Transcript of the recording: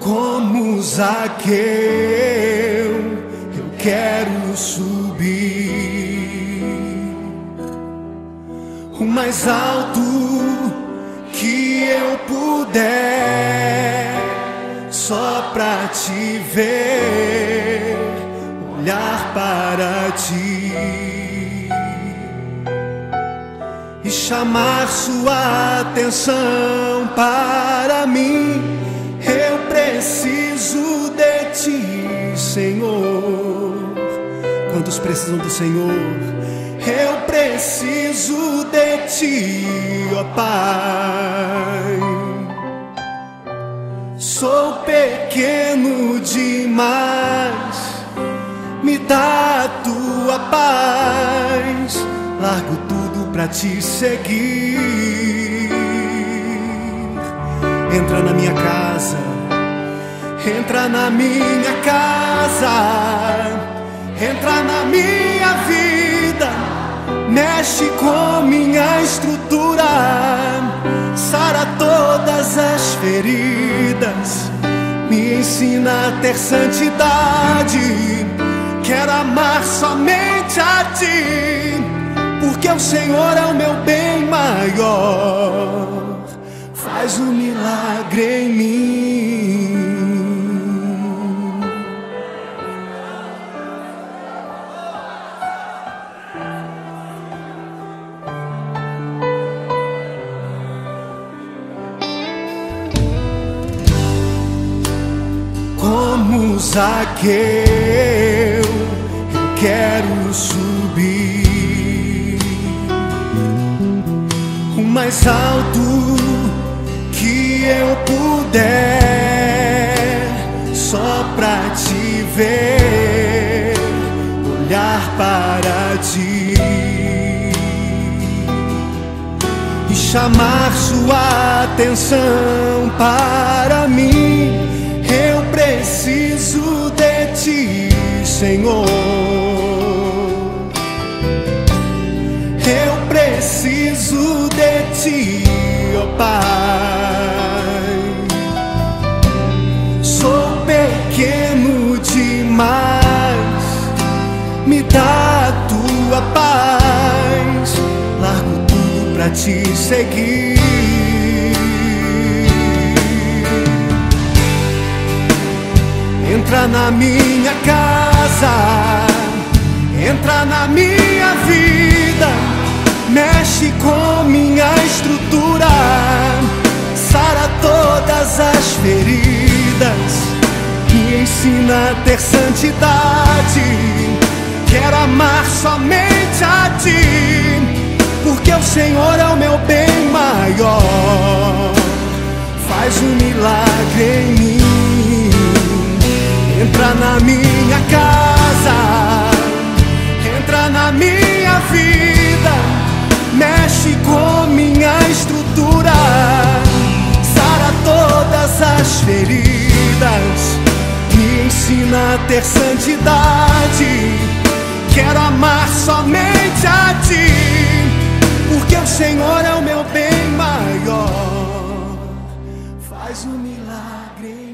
Como Zaqueu, eu quero subir o mais alto que eu puder, só pra te ver, olhar para ti e chamar sua atenção para mim. Eu preciso de ti, Senhor. Quantos precisam do Senhor? Eu preciso de ti, ó Pai. Sou pequeno demais, me dá a tua paz. Largo tudo pra te seguir. Entra na minha casa, entra na minha casa, entra na minha vida, mexe com minha estrutura, sara todas as feridas, me ensina a ter santidade. Quero amar somente a ti, porque o Senhor é o meu bem maior. Faz um milagre em mim. Como Zaqueu, eu quero subir o mais alto que eu puder, só pra te ver, olhar para ti e chamar sua atenção para mim. Eu preciso de ti, Senhor. Eu preciso de ti, ó Pai. Sou pequeno demais, me dá a tua paz. Largo tudo pra te seguir. Entra na minha casa, entra na minha vida, mexe com minha estrutura, sara todas as feridas, me ensina a ter santidade. Quero amar somente a ti, porque o Senhor é o meu bem maior. Faz um milagre em mim. Entra na minha casa, entra na minha vida, mexe com minha estrutura, sara todas as feridas, me ensina a ter santidade. Quero amar somente a ti, porque o Senhor é o meu bem maior. Faz um milagre.